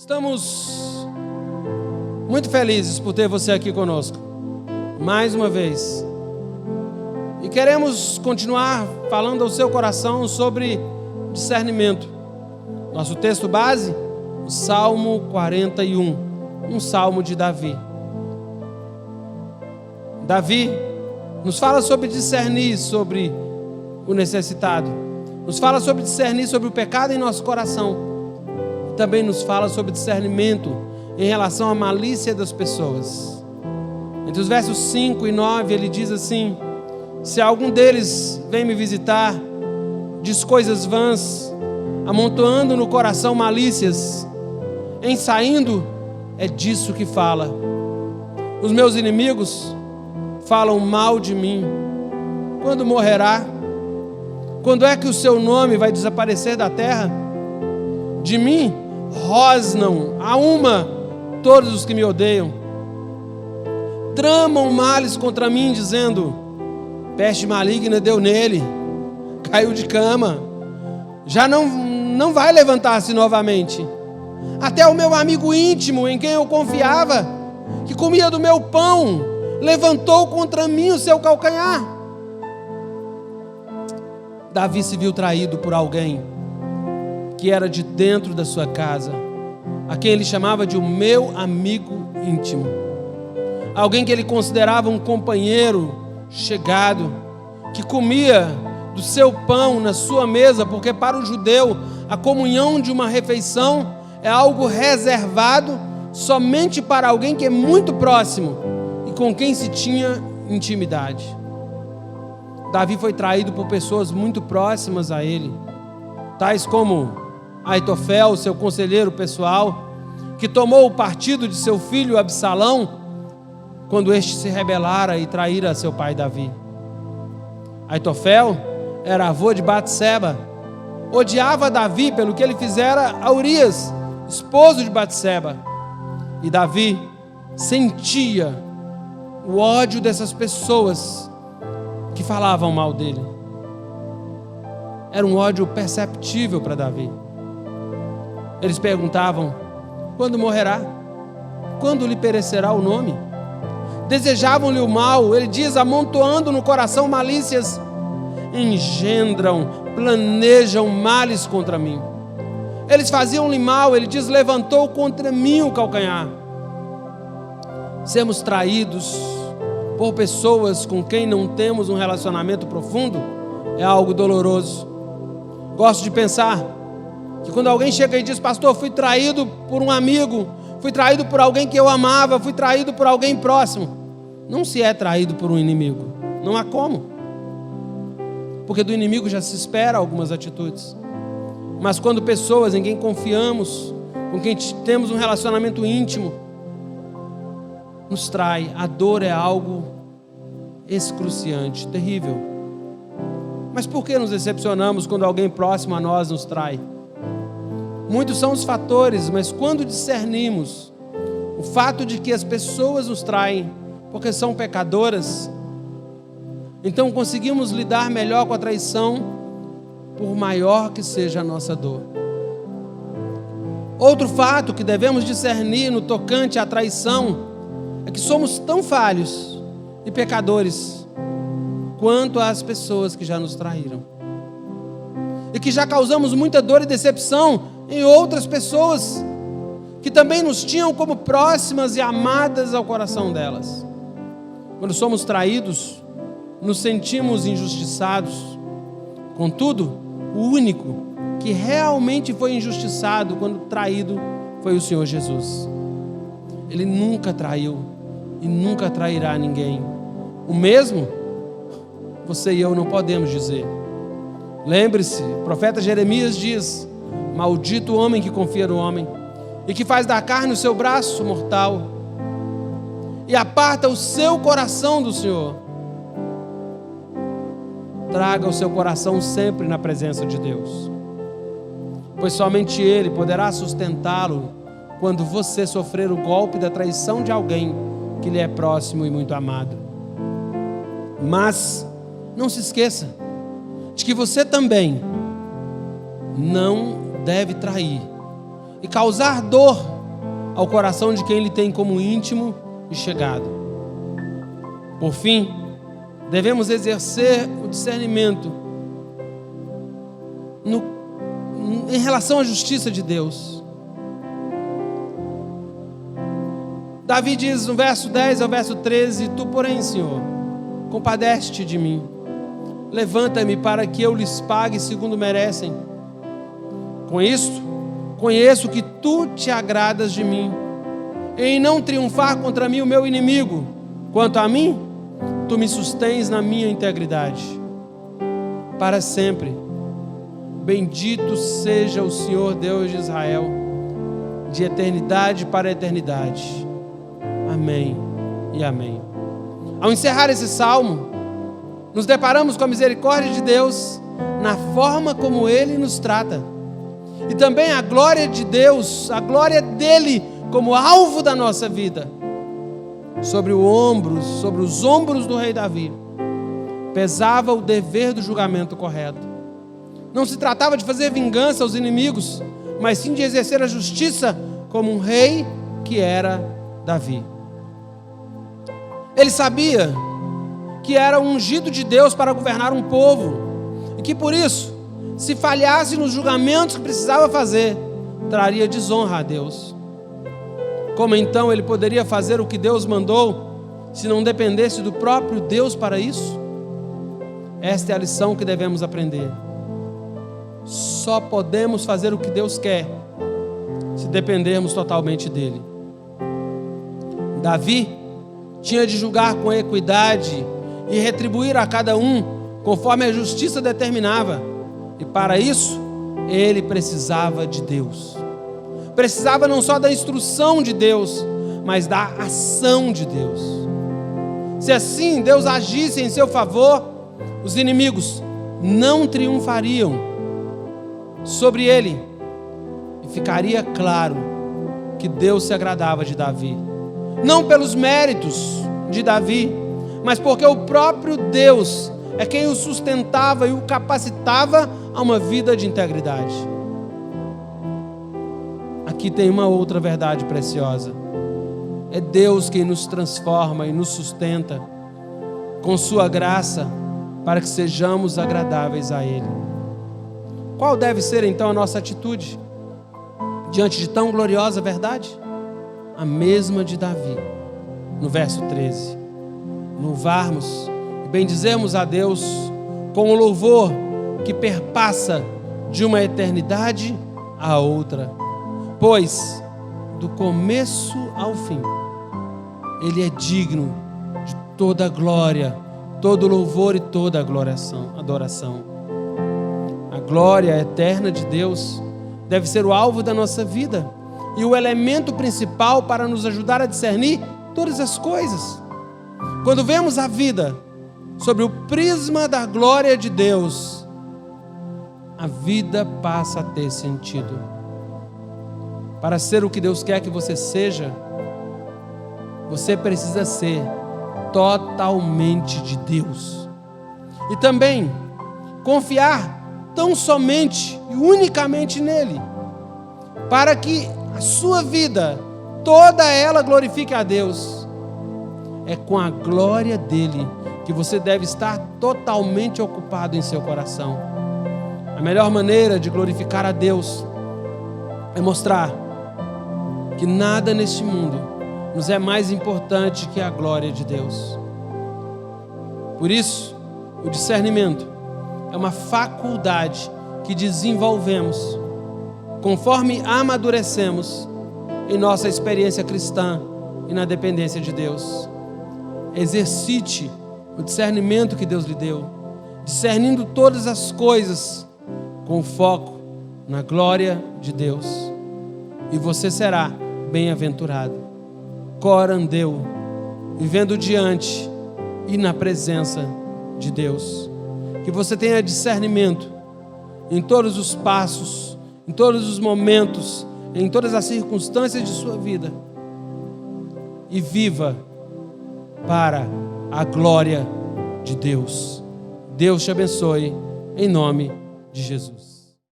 Estamos muito felizes por ter você aqui conosco, mais uma vez. E queremos continuar falando ao seu coração sobre discernimento. Nosso texto base, o Salmo 41, um salmo de Davi. Davi nos fala sobre discernir sobre o necessitado, nos fala sobre discernir sobre o pecado em nosso coração. Também nos fala sobre discernimento em relação à malícia das pessoas. Entre os versos 5 e 9 ele diz assim: se algum deles vem me visitar, diz coisas vãs, amontoando no coração malícias, em saindo é disso que fala. Os meus inimigos falam mal de mim. Quando morrerá? Quando é que o seu nome vai desaparecer da terra? De mim rosnam a uma todos os que me odeiam. Tramam males contra mim, dizendo: peste maligna deu nele, caiu de cama, já não vai levantar-se novamente. Até o meu amigo íntimo, em quem eu confiava, que comia do meu pão, levantou contra mim o seu calcanhar. Davi se viu traído por alguém que era de dentro da sua casa, a quem ele chamava de o meu amigo íntimo, alguém que ele considerava um companheiro chegado, que comia do seu pão na sua mesa, porque para o judeu a comunhão de uma refeição é algo reservado somente para alguém que é muito próximo e com quem se tinha intimidade. Davi foi traído por pessoas muito próximas a ele, tais como Aitofel, seu conselheiro pessoal, que tomou o partido de seu filho Absalão, quando este se rebelara e traíra seu pai Davi. Aitofel era avô de Batseba, odiava Davi pelo que ele fizera a Urias, esposo de Batseba. E Davi sentia o ódio dessas pessoas que falavam mal dele. Era um ódio perceptível para Davi. Eles perguntavam: quando morrerá? Quando lhe perecerá o nome? Desejavam-lhe o mal, ele diz, amontoando no coração malícias. Engendram, planejam males contra mim. Eles faziam-lhe mal, ele diz, levantou contra mim o calcanhar. Sermos traídos por pessoas com quem não temos um relacionamento profundo é algo doloroso. Gosto de pensar que quando alguém chega e diz: pastor, fui traído por um amigo, fui traído por alguém que eu amava, fui traído por alguém próximo. Não se é traído por um inimigo, não há como, porque do inimigo já se espera algumas atitudes. Mas quando pessoas em quem confiamos, com quem temos um relacionamento íntimo, nos trai, a dor é algo excruciante, terrível. Mas por que nos decepcionamos quando alguém próximo a nós nos trai? Muitos são os fatores, mas quando discernimos o fato de que as pessoas nos traem porque são pecadoras, então conseguimos lidar melhor com a traição, por maior que seja a nossa dor. Outro fato que devemos discernir no tocante à traição é que somos tão falhos e pecadores quanto as pessoas que já nos traíram, e que já causamos muita dor e decepção em outras pessoas que também nos tinham como próximas e amadas ao coração delas. Quando somos traídos, nos sentimos injustiçados. Contudo, o único que realmente foi injustiçado quando traído foi o Senhor Jesus. Ele nunca traiu e nunca trairá ninguém. O mesmo você e eu não podemos dizer. Lembre-se, o profeta Jeremias diz: maldito o homem que confia no homem e que faz da carne o seu braço mortal e aparta o seu coração do Senhor. Traga o seu coração sempre na presença de Deus, pois somente Ele poderá sustentá-lo quando você sofrer o golpe da traição de alguém que lhe é próximo e muito amado. Mas não se esqueça de que você também não deve trair e causar dor ao coração de quem Ele tem como íntimo e chegado. Por fim, devemos exercer o discernimento em relação à justiça de Deus. Davi diz no verso 10 ao verso 13: Tu, porém, Senhor, compadece-te de mim. Levanta-me para que eu lhes pague segundo merecem. Com isto, conheço que tu te agradas de mim, em não triunfar contra mim o meu inimigo. Quanto a mim, tu me sustens na minha integridade. Para sempre, bendito seja o Senhor Deus de Israel, de eternidade para eternidade. Amém e amém. Ao encerrar esse salmo, nos deparamos com a misericórdia de Deus na forma como Ele nos trata. E também a glória de Deus, a glória dEle como alvo da nossa vida. Sobre os ombros do rei Davi, pesava o dever do julgamento correto. Não se tratava de fazer vingança aos inimigos, mas sim de exercer a justiça como um rei que era Davi. Ele sabia que era o ungido de Deus para governar um povo, e que por isso, se falhasse nos julgamentos que precisava fazer, traria desonra a Deus. Como então ele poderia fazer o que Deus mandou, se não dependesse do próprio Deus para isso? Esta é a lição que devemos aprender. Só podemos fazer o que Deus quer, se dependermos totalmente dEle. Davi tinha de julgar com equidade e retribuir a cada um conforme a justiça determinava. E para isso, ele precisava de Deus. Precisava não só da instrução de Deus, mas da ação de Deus. Se assim Deus agisse em seu favor, os inimigos não triunfariam sobre ele. E ficaria claro que Deus se agradava de Davi. Não pelos méritos de Davi, mas porque o próprio Deus é quem o sustentava e o capacitava a uma vida de integridade. Aqui tem uma outra verdade preciosa. É Deus quem nos transforma e nos sustenta com sua graça para que sejamos agradáveis a Ele. Qual deve ser então a nossa atitude diante de tão gloriosa verdade? A mesma de Davi, no verso 13. Louvarmos e bendizermos a Deus com o louvor que perpassa de uma eternidade a outra, pois do começo ao fim Ele é digno de toda glória, todo louvor e toda adoração. A glória eterna de Deus deve ser o alvo da nossa vida e o elemento principal para nos ajudar a discernir todas as coisas. Quando vemos a vida sobre o prisma da glória de Deus, a vida passa a ter sentido. Para ser o que Deus quer que você seja, você precisa ser totalmente de Deus. E também confiar tão somente e unicamente nele, para que a sua vida, toda ela glorifique a Deus. É com a glória dele que você deve estar totalmente ocupado em seu coração. A melhor maneira de glorificar a Deus é mostrar que nada neste mundo nos é mais importante que a glória de Deus. Por isso, o discernimento é uma faculdade que desenvolvemos conforme amadurecemos em nossa experiência cristã e na dependência de Deus. Exercite o discernimento que Deus lhe deu, discernindo todas as coisas com foco na glória de Deus. E você será bem-aventurado, corandeu, vivendo diante e na presença de Deus. Que você tenha discernimento em todos os passos, em todos os momentos, em todas as circunstâncias de sua vida, e viva para a glória de Deus. Deus te abençoe, em nome de Jesus.